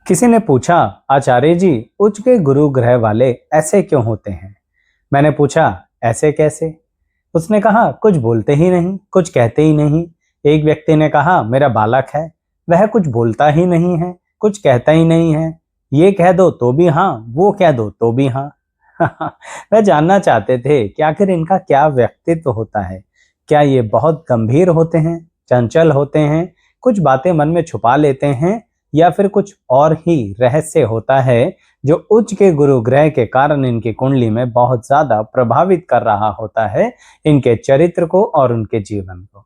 किसी ने पूछा, आचार्य जी, उच्च के गुरु ग्रह वाले ऐसे क्यों होते हैं? मैंने पूछा, ऐसे कैसे? उसने कहा, कुछ बोलते ही नहीं, कुछ कहते ही नहीं। एक व्यक्ति ने कहा, मेरा बालक है, वह कुछ बोलता ही नहीं है, कुछ कहता ही नहीं है। ये कह दो तो भी हाँ, वो कह दो तो भी हाँ। वह जानना चाहते थे कि आखिर इनका क्या व्यक्तित्व होता है। क्या ये बहुत गंभीर होते हैं, चंचल होते हैं, कुछ बातें मन में छुपा लेते हैं, या फिर कुछ और ही रहस्य होता है जो उच्च के गुरु ग्रह के कारण इनकी कुंडली में बहुत ज्यादा प्रभावित कर रहा होता है, इनके चरित्र को और उनके जीवन को।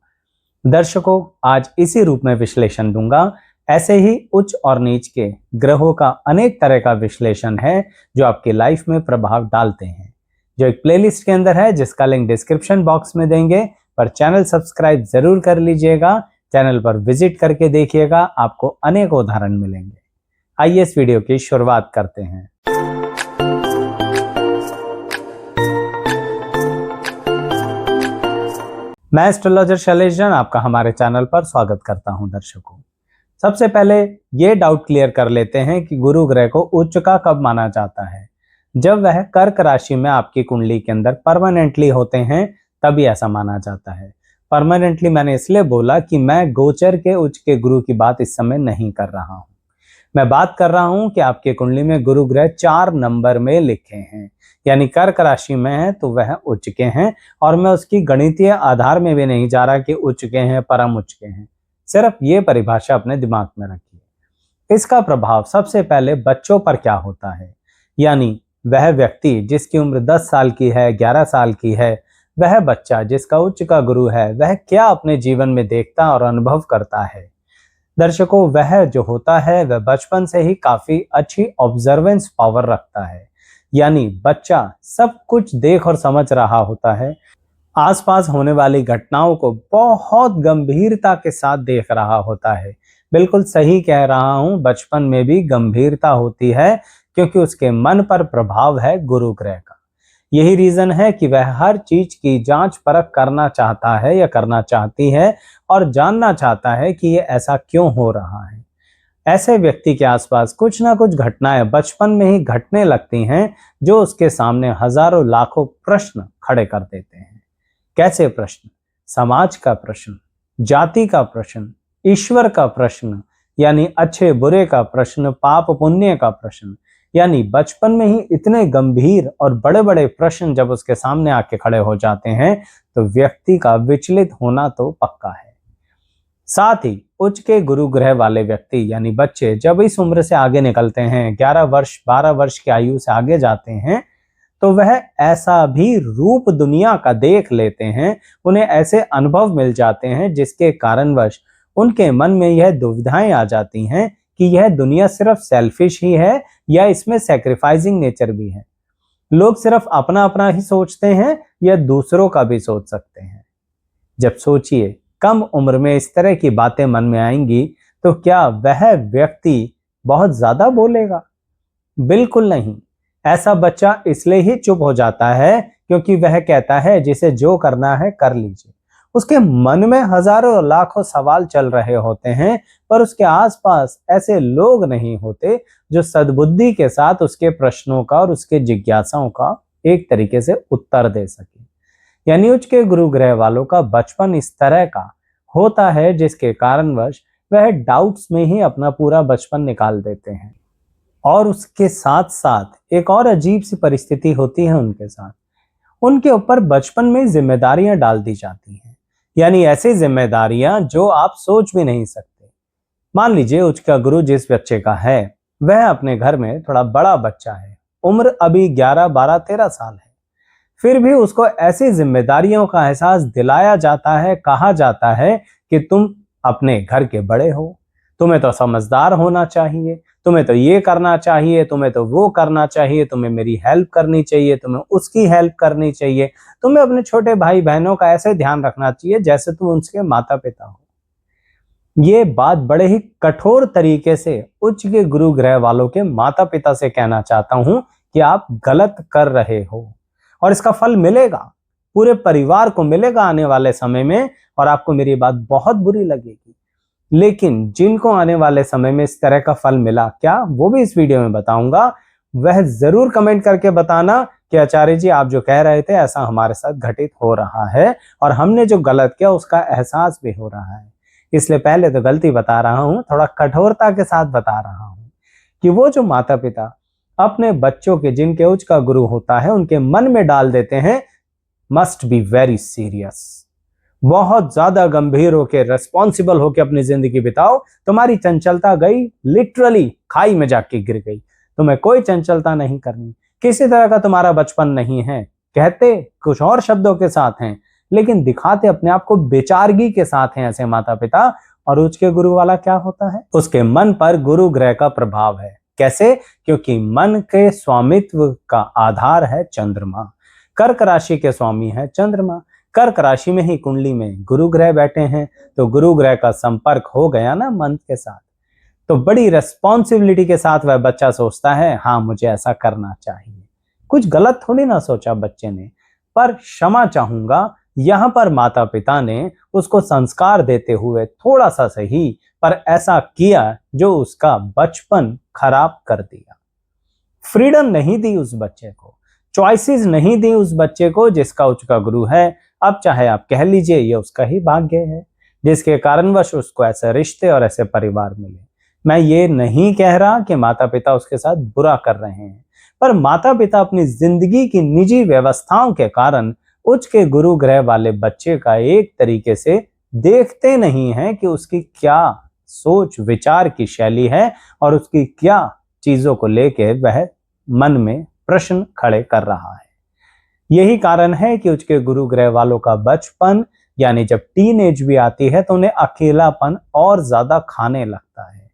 दर्शकों, आज इसी रूप में विश्लेषण दूंगा। ऐसे ही उच्च और नीच के ग्रहों का अनेक तरह का विश्लेषण है जो आपकी लाइफ में प्रभाव डालते हैं, जो एक प्लेलिस्ट के अंदर है जिसका लिंक डिस्क्रिप्शन बॉक्स में देंगे। पर चैनल सब्सक्राइब जरूर कर लीजिएगा, चैनल पर विजिट करके देखिएगा, आपको अनेक उदाहरण मिलेंगे। आइए इस वीडियो की शुरुआत करते हैं। मैं एस्ट्रोलॉजर शैलेश जैन आपका हमारे चैनल पर स्वागत करता हूं। दर्शकों, सबसे पहले ये डाउट क्लियर कर लेते हैं कि गुरु ग्रह को उच्च का कब माना जाता है। जब वह कर्क राशि में आपकी कुंडली के अंदर परमानेंटली होते हैं तभी ऐसा माना जाता है। परमानेंटली मैंने इसलिए बोला कि मैं गोचर के उच्च के गुरु की बात इस समय नहीं कर रहा हूं। मैं बात कर रहा हूं कि आपकी कुंडली में गुरु ग्रह 4 नंबर में लिखे हैं, यानी कर्क राशि में है तो वह उच्च के हैं। और मैं उसकी गणितीय आधार में भी नहीं जा रहा कि उच्च के हैं, परम उच्च के हैं। सिर्फ ये परिभाषा अपने दिमाग में रखिए। इसका प्रभाव सबसे पहले बच्चों पर क्या होता है, यानी वह व्यक्ति जिसकी उम्र 10 साल की है, 11 साल की है, वह बच्चा जिसका उच्च का गुरु है, वह क्या अपने जीवन में देखता और अनुभव करता है। दर्शकों, वह जो होता है वह बचपन से ही काफी अच्छी ऑब्जर्वेंस पावर रखता है, यानी बच्चा सब कुछ देख और समझ रहा होता है। आसपास होने वाली घटनाओं को बहुत गंभीरता के साथ देख रहा होता है। बिल्कुल सही कह रहा हूं, बचपन में भी गंभीरता होती है क्योंकि उसके मन पर प्रभाव है गुरु ग्रह का। यही रीजन है कि वह हर चीज की जांच परख करना चाहता है या करना चाहती है और जानना चाहता है कि ये ऐसा क्यों हो रहा है। ऐसे व्यक्ति के आसपास कुछ ना कुछ घटनाएं बचपन में ही घटने लगती हैं जो उसके सामने हजारों लाखों प्रश्न खड़े कर देते हैं। कैसे प्रश्न? समाज का प्रश्न, जाति का प्रश्न, ईश्वर का प्रश्न, यानी अच्छे बुरे का प्रश्न, पाप पुण्य का प्रश्न। यानी बचपन में ही इतने गंभीर और बड़े बड़े प्रश्न जब उसके सामने आके खड़े हो जाते हैं तो व्यक्ति का विचलित होना तो पक्का है। साथ ही उच्च के गुरु ग्रह वाले व्यक्ति यानी बच्चे जब इस उम्र से आगे निकलते हैं, 11 वर्ष 12 वर्ष की आयु से आगे जाते हैं, तो वह ऐसा भी रूप दुनिया का देख लेते हैं, उन्हें ऐसे अनुभव मिल जाते हैं जिसके कारणवश उनके मन में यह दुविधाएं आ जाती हैं कि यह दुनिया सिर्फ सेल्फिश ही है या इसमें सैक्रिफाइसिंग नेचर भी है। लोग सिर्फ अपना अपना ही सोचते हैं या दूसरों का भी सोच सकते हैं। जब सोचिए, कम उम्र में इस तरह की बातें मन में आएंगी तो क्या वह व्यक्ति बहुत ज्यादा बोलेगा? बिल्कुल नहीं। ऐसा बच्चा इसलिए ही चुप हो जाता है क्योंकि वह कहता है जिसे जो करना है कर लीजिए। उसके मन में हजारों लाखों सवाल चल रहे होते हैं, पर उसके आसपास ऐसे लोग नहीं होते जो सद्बुद्धि के साथ उसके प्रश्नों का और उसके जिज्ञासाओं का एक तरीके से उत्तर दे सके। यानी उच्च के गुरु ग्रह वालों का बचपन इस तरह का होता है जिसके कारणवश वह डाउट्स में ही अपना पूरा बचपन निकाल देते हैं। और उसके साथ साथ एक और अजीब सी परिस्थिति होती है उनके साथ। उनके ऊपर बचपन में जिम्मेदारियां डाल दी जाती हैं, यानी ऐसी जिम्मेदारियां जो आप सोच भी नहीं सकते। मान लीजिए उच्च का गुरु जिस बच्चे का है वह अपने घर में थोड़ा बड़ा बच्चा है, उम्र अभी 11 12 13 साल है, फिर भी उसको ऐसी जिम्मेदारियों का एहसास दिलाया जाता है, कहा जाता है कि तुम अपने घर के बड़े हो, तुम्हें तो समझदार होना चाहिए, तुम्हें तो ये करना चाहिए, तुम्हें तो वो करना चाहिए, तुम्हें मेरी हेल्प करनी चाहिए, तुम्हें उसकी हेल्प करनी चाहिए, तुम्हें अपने छोटे भाई बहनों का ऐसे ध्यान रखना चाहिए जैसे तुम उनके माता पिता हो। ये बात बड़े ही कठोर तरीके से उच्च के गुरु ग्रह वालों के माता पिता से कहना चाहता हूं कि आप गलत कर रहे हो और इसका फल मिलेगा, पूरे परिवार को मिलेगा आने वाले समय में, और आपको मेरी बात बहुत बुरी लगेगी। लेकिन जिनको आने वाले समय में इस तरह का फल मिला, क्या वो भी इस वीडियो में बताऊंगा। वह जरूर कमेंट करके बताना कि आचार्य जी आप जो कह रहे थे ऐसा हमारे साथ घटित हो रहा है और हमने जो गलत किया उसका एहसास भी हो रहा है। इसलिए पहले तो गलती बता रहा हूं, थोड़ा कठोरता के साथ बता रहा हूं कि वो जो माता पिता अपने बच्चों के, जिनके उच्च का गुरु होता है, उनके मन में डाल देते हैं मस्ट बी वेरी सीरियस, बहुत ज्यादा गंभीर होके, रेस्पॉन्सिबल होके अपनी जिंदगी बिताओ। तुम्हारी चंचलता गई, लिटरली खाई में जाके गिर गई। तुम्हें कोई चंचलता नहीं करनी, किसी तरह का तुम्हारा बचपन नहीं है। कहते कुछ और शब्दों के साथ हैं, लेकिन दिखाते अपने आप को बेचारगी के साथ हैं ऐसे माता पिता। और उच्च के गुरु वाला क्या होता है, उसके मन पर गुरु ग्रह का प्रभाव है। कैसे? क्योंकि मन के स्वामित्व का आधार है चंद्रमा। कर्क राशि के स्वामी है चंद्रमा। कर्क राशि में ही कुंडली में गुरु ग्रह बैठे हैं, तो गुरु ग्रह का संपर्क हो गया ना मन के साथ, तो बड़ी रेस्पॉन्सिबिलिटी के साथ वह बच्चा सोचता है हाँ मुझे ऐसा करना चाहिए। कुछ गलत थोड़ी ना सोचा बच्चे ने, पर क्षमा चाहूंगा, यहां पर माता पिता ने उसको संस्कार देते हुए थोड़ा सा सही पर ऐसा किया जो उसका बचपन खराब कर दिया। फ्रीडम नहीं दी उस बच्चे को, चॉइसेस नहीं दी उस बच्चे को जिसका उच्च का गुरु है। अब चाहे आप कह लीजिए ये उसका ही भाग्य है जिसके कारणवश उसको ऐसे रिश्ते और ऐसे परिवार मिले। मैं ये नहीं कह रहा कि माता पिता उसके साथ बुरा कर रहे हैं, पर माता पिता अपनी जिंदगी की निजी व्यवस्थाओं के कारण उच्च के गुरु ग्रह वाले बच्चे का एक तरीके से देखते नहीं हैं कि उसकी क्या सोच विचार की शैली है और उसकी क्या चीजों को लेके वह मन में प्रश्न खड़े कर रहा है। यही कारण है कि उच्च के गुरु ग्रह वालों का बचपन यानी जब टीन एज भी आती है तो उन्हें अकेलापन और ज्यादा खाने लगता है।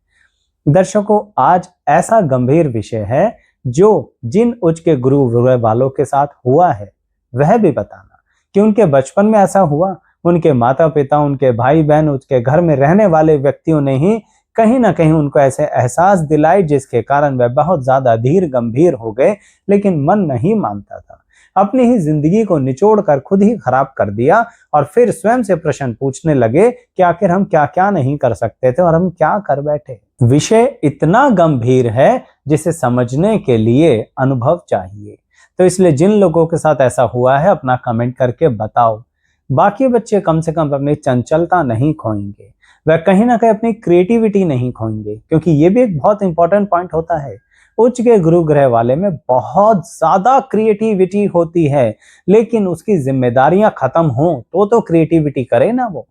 दर्शकों, आज ऐसा गंभीर विषय है जो जिन उच्च के गुरु ग्रह वालों के साथ हुआ है वह भी बताना कि उनके बचपन में ऐसा हुआ, उनके माता पिता, उनके भाई बहन, उसके घर में रहने वाले व्यक्तियों ने ही कहीं ना कहीं उनको ऐसे एहसास दिलाए जिसके कारण वह बहुत ज्यादा धीर गंभीर हो गए, लेकिन मन नहीं मानता था। अपनी ही जिंदगी को निचोड़ कर खुद ही खराब कर दिया और फिर स्वयं से प्रश्न पूछने लगे कि आखिर हम क्या क्या नहीं कर सकते थे और हम क्या कर बैठे। विषय इतना गंभीर है जिसे समझने के लिए अनुभव चाहिए। तो इसलिए जिन लोगों के साथ ऐसा हुआ है अपना कमेंट करके बताओ। बाकी बच्चे कम से कम अपनी चंचलता नहीं खोएंगे, वह कहीं ना कहीं अपनी क्रिएटिविटी नहीं खोएंगे, क्योंकि ये भी एक बहुत इंपॉर्टेंट पॉइंट होता है। उच्च के गुरु ग्रह वाले में बहुत ज्यादा क्रिएटिविटी होती है, लेकिन उसकी जिम्मेदारियां खत्म हो तो क्रिएटिविटी करे ना वो।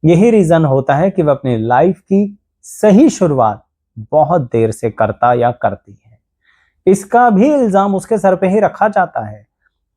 यही रीजन होता है कि वह अपनी लाइफ की सही शुरुआत बहुत देर से करता या करती है। इसका भी इल्जाम उसके सर पे ही रखा जाता है।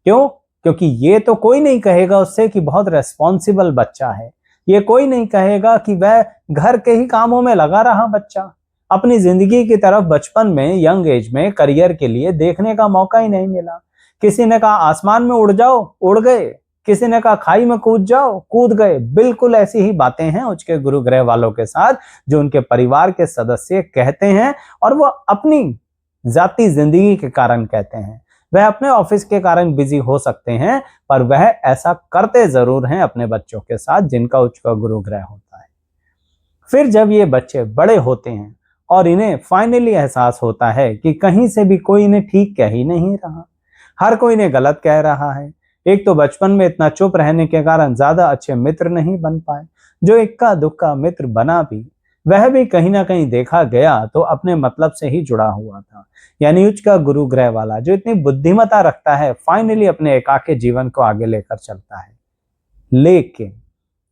क्यों? क्योंकि ये तो कोई नहीं कहेगा उससे कि बहुत रेस्पॉन्सिबल बच्चा है, ये कोई नहीं कहेगा कि वह घर के ही कामों में लगा रहा बच्चा, अपनी जिंदगी की तरफ बचपन में, यंग एज में करियर के लिए देखने का मौका ही नहीं मिला। किसी ने कहा आसमान में उड़ जाओ, उड़ गए, किसी ने कहा खाई में कूद जाओ, कूद गए। बिल्कुल ऐसी ही बातें हैं उच्च के गुरु ग्रह वालों के साथ, जो उनके परिवार के सदस्य कहते हैं और वो अपनी जाती जिंदगी के कारण कहते हैं। वह अपने ऑफिस के कारण बिजी हो सकते हैं, पर वह ऐसा करते जरूर हैं अपने बच्चों के साथ जिनका उच्च का गुरु ग्रह होता है। फिर जब ये बच्चे बड़े होते हैं और इन्हें फाइनली एहसास होता है कि कहीं से भी कोई इन्हें ठीक कह ही नहीं रहा, हर कोई इन्हें गलत कह रहा है। एक तो बचपन में इतना चुप रहने के कारण ज्यादा अच्छे मित्र नहीं बन पाए, जो इक्का दुक्का मित्र बना भी, वह भी कहीं ना कहीं देखा गया तो अपने मतलब से ही जुड़ा हुआ था। यानी उच्च का गुरु ग्रह वाला जो इतनी बुद्धिमत्ता रखता है, फाइनली अपने एकाके जीवन को आगे लेकर चलता है। लेकिन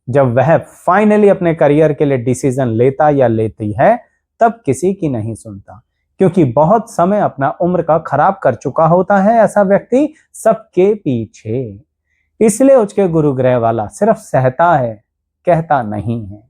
जब वह फाइनली अपने करियर के लिए डिसीजन लेता या लेती है, तब किसी की नहीं सुनता, क्योंकि बहुत समय अपना उम्र का खराब कर चुका होता है ऐसा व्यक्ति सबके पीछे। इसलिए उच्च के गुरु ग्रह वाला सिर्फ सहता है, कहता नहीं है,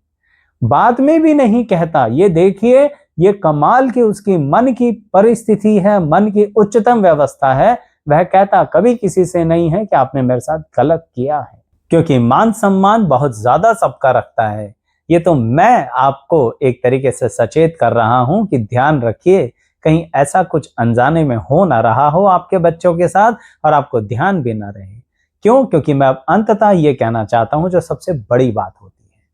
बाद में भी नहीं कहता। ये देखिए, ये कमाल की उसकी मन की परिस्थिति है, मन की उच्चतम व्यवस्था है। वह कहता कभी किसी से नहीं है कि आपने मेरे साथ गलत किया है, क्योंकि मान सम्मान बहुत ज्यादा सबका रखता है। ये तो मैं आपको एक तरीके से सचेत कर रहा हूं कि ध्यान रखिए, कहीं ऐसा कुछ अनजाने में हो ना रहा हो आपके बच्चों के साथ और आपको ध्यान भी ना रहे। क्यों? क्योंकि मैं अब अंततः ये कहना चाहता हूं जो सबसे बड़ी बात होती है,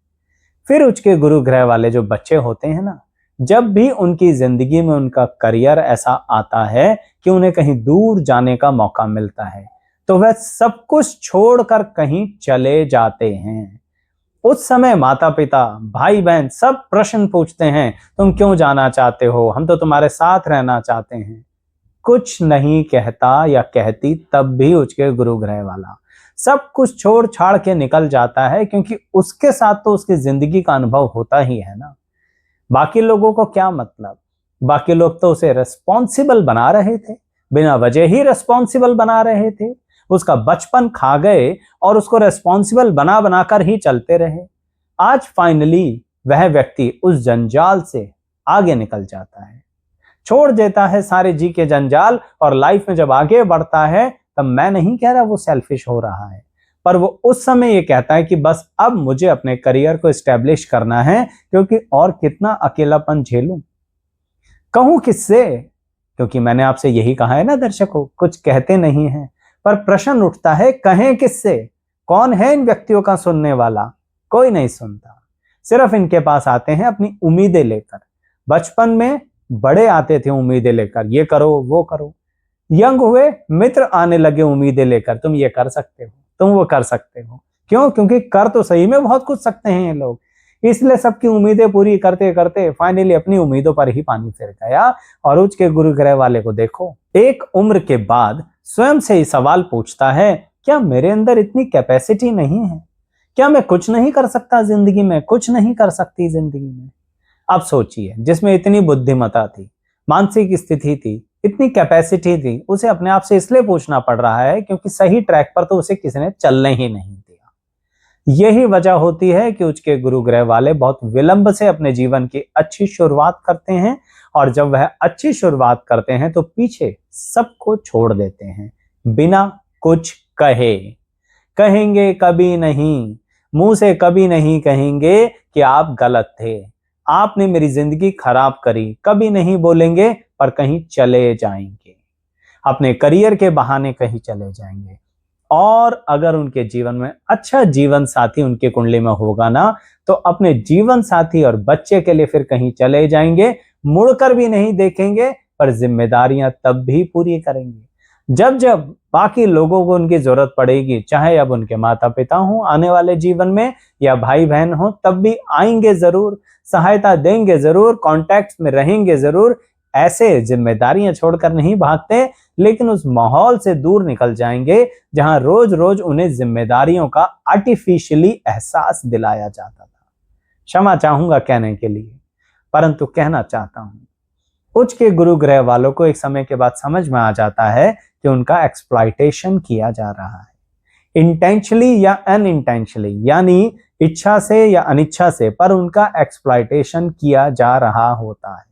फिर उच्च के गुरु ग्रह वाले जो बच्चे होते हैं ना, जब भी उनकी जिंदगी में उनका करियर ऐसा आता है कि उन्हें कहीं दूर जाने का मौका मिलता है, तो वह सब कुछ छोड़कर कहीं चले जाते हैं। उस समय माता पिता, भाई बहन सब प्रश्न पूछते हैं, तुम क्यों जाना चाहते हो, हम तो तुम्हारे साथ रहना चाहते हैं। कुछ नहीं कहता या कहती तब भी उच्च के गुरु ग्रह वाला सब कुछ छोड़ छाड़ के निकल जाता है, क्योंकि उसके साथ तो उसकी जिंदगी का अनुभव होता ही है ना। बाकी लोगों को क्या मतलब, बाकी लोग तो उसे रिस्पॉन्सिबल बना रहे थे, बिना वजह ही रिस्पॉन्सिबल बना रहे थे, उसका बचपन खा गए और उसको रिस्पॉन्सिबल बना बनाकर ही चलते रहे। आज फाइनली वह व्यक्ति उस जंजाल से आगे निकल जाता है, छोड़ देता है सारे जी के जंजाल, और लाइफ में जब आगे बढ़ता है तब मैं नहीं कह रहा वो सेल्फिश हो रहा है, पर वो उस समय ये कहता है कि बस अब मुझे अपने करियर को एस्टेब्लिश करना है, क्योंकि और कितना अकेलापन झेलूं, कहूं किससे। क्योंकि मैंने आपसे यही कहा है ना दर्शकों, कुछ कहते नहीं हैं, पर प्रश्न उठता है कहें किससे, कौन है इन व्यक्तियों का सुनने वाला। कोई नहीं सुनता, सिर्फ इनके पास आते हैं अपनी उम्मीदें लेकर। बचपन में बड़े आते थे उम्मीदें लेकर, ये करो वो करो, यंग हुए मित्र आने लगे उम्मीदें लेकर, तुम ये कर सकते हो, तुम वो कर सकते हो। क्यों? क्योंकि कर तो सही में बहुत कुछ सकते हैं ये लोग, इसलिए सबकी उम्मीदें पूरी करते करते फाइनली अपनी उम्मीदों पर ही पानी फिर गया। और उच्च के गुरु ग्रह वाले को देखो, एक उम्र के बाद स्वयं से ही सवाल पूछता है, क्या मेरे अंदर इतनी कैपेसिटी नहीं है? क्या मैं कुछ नहीं कर सकता जिंदगी में, कुछ नहीं कर सकती जिंदगी में? अब सोचिए, जिसमें इतनी बुद्धिमत्ता थी, मानसिक स्थिति थी, इतनी कैपेसिटी थी, उसे अपने आप से इसलिए पूछना पड़ रहा है क्योंकि सही ट्रैक पर तो उसे किसी ने चलने ही नहीं दिया। यही वजह होती है कि उच्च के गुरु ग्रह वाले बहुत विलंब से अपने जीवन की अच्छी शुरुआत करते हैं, और जब वह अच्छी शुरुआत करते हैं तो पीछे सबको छोड़ देते हैं बिना कुछ कहे। कहेंगे कभी नहीं, मुंह से कभी नहीं कहेंगे कि आप गलत थे, आपने मेरी जिंदगी खराब करी, कभी नहीं बोलेंगे, पर कहीं चले जाएंगे, अपने करियर के बहाने कहीं चले जाएंगे। और अगर उनके जीवन में अच्छा जीवन साथी उनके कुंडली में होगा ना, तो अपने जीवन साथी और बच्चे के लिए फिर कहीं चले जाएंगे, मुड़कर भी नहीं देखेंगे, पर जिम्मेदारियां तब भी पूरी करेंगे जब जब बाकी लोगों को उनकी जरूरत पड़ेगी, चाहे अब उनके माता पिता हों आने वाले जीवन में या भाई बहन हो, तब भी आएंगे जरूर, सहायता देंगे जरूर, कॉन्टैक्ट में रहेंगे जरूर। ऐसे जिम्मेदारियां छोड़कर नहीं भागते, लेकिन उस माहौल से दूर निकल जाएंगे जहां रोज रोज उन्हें जिम्मेदारियों का आर्टिफिशियली एहसास दिलाया जाता था। क्षमा चाहूंगा कहने के लिए, परंतु कहना चाहता हूं, उच्च के गुरु ग्रह वालों को एक समय के बाद समझ में आ जाता है कि उनका एक्सप्लॉयटेशन किया जा रहा है, इंटेंशनली या अनइंटेंशनली, यानी इच्छा से या अनिच्छा से, पर उनका एक्सप्लॉयटेशन किया जा रहा होता है।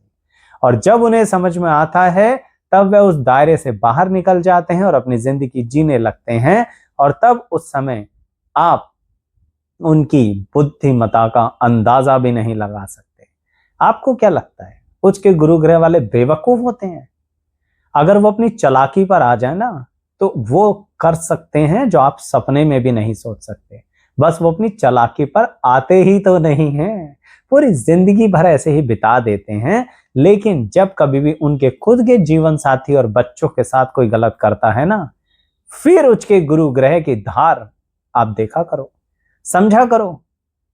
और जब उन्हें समझ में आता है तब वह उस दायरे से बाहर निकल जाते हैं और अपनी जिंदगी जीने लगते हैं। और तब उस समय आप उनकी बुद्धिमत्ता का अंदाजा भी नहीं लगा सकते। आपको क्या लगता है, उच्च के गुरु ग्रह वाले बेवकूफ होते हैं? अगर वो अपनी चालाकी पर आ जाए ना, तो वो कर सकते हैं जो आप सपने में भी नहीं सोच सकते। बस वो अपनी चालाकी पर आते ही तो नहीं हैं, पूरी जिंदगी भर ऐसे ही बिता देते हैं। लेकिन जब कभी भी उनके खुद के जीवन साथी और बच्चों के साथ कोई गलत करता है ना, फिर उच्च के गुरु ग्रह की धार आप देखा करो, समझा करो,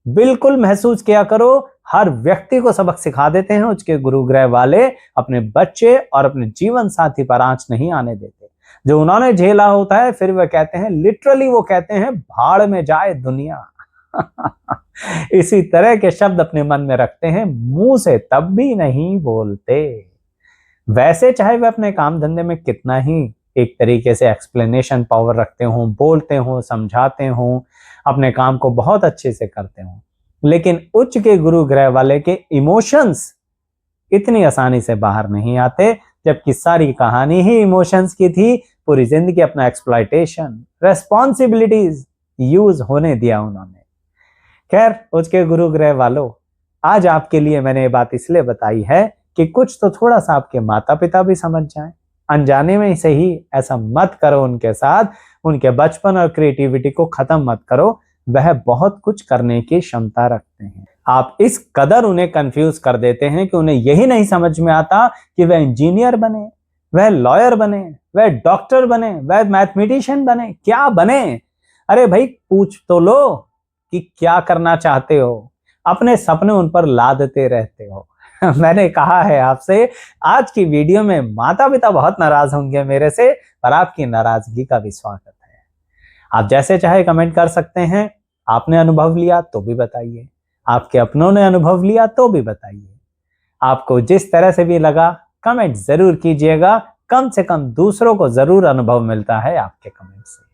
बिल्कुल महसूस किया करो। हर व्यक्ति को सबक सिखा देते हैं उच्च के गुरु ग्रह वाले, अपने बच्चे और अपने जीवन साथी पर आंच नहीं आने देते। जो उन्होंने झेला होता है, फिर वह कहते हैं, लिटरली वो कहते हैं, भाड़ में जाए दुनिया। इसी तरह के शब्द अपने मन में रखते हैं, मुंह से तब भी नहीं बोलते। वैसे चाहे वे अपने काम धंधे में कितना ही एक तरीके से एक्सप्लेनेशन पावर रखते हों, बोलते हों, समझाते हों, अपने काम को बहुत अच्छे से करते हों, लेकिन उच्च के गुरु ग्रह वाले के इमोशंस इतनी आसानी से बाहर नहीं आते, जबकि सारी कहानी ही इमोशंस की थी। पूरी जिंदगी अपना एक्सप्लॉयटेशन, रेस्पॉन्सिबिलिटीज यूज होने दिया उन्होंने। खैर, उच्च के गुरु ग्रह वालों, आज आपके लिए मैंने ये बात इसलिए बताई है कि कुछ तो थोड़ा सा आपके माता पिता भी समझ जाएं। अनजाने में ही सही, ऐसा मत करो उनके साथ, उनके बचपन और क्रिएटिविटी को खत्म मत करो, वह बहुत कुछ करने की क्षमता रखते हैं। आप इस कदर उन्हें कंफ्यूज कर देते हैं कि उन्हें यही नहीं समझ में आता कि वह इंजीनियर बने, वह लॉयर बने, वह डॉक्टर बने, वह मैथमेटिशियन बने, क्या बने। अरे भाई पूछ तो लो कि क्या करना चाहते हो, अपने सपने उन पर लादते रहते हो। मैंने कहा है आपसे, आज की वीडियो में माता पिता बहुत नाराज होंगे मेरे से, पर आपकी नाराजगी का भी स्वागत है। आप जैसे चाहे कमेंट कर सकते हैं। आपने अनुभव लिया तो भी बताइए, आपके अपनों ने अनुभव लिया तो भी बताइए। आपको जिस तरह से भी लगा कमेंट जरूर कीजिएगा, कम से कम दूसरों को जरूर अनुभव मिलता है आपके कमेंट से।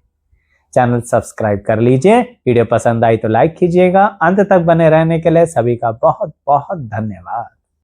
चैनल सब्सक्राइब कर लीजिए, वीडियो पसंद आई तो लाइक कीजिएगा। अंत तक बने रहने के लिए सभी का बहुत बहुत धन्यवाद।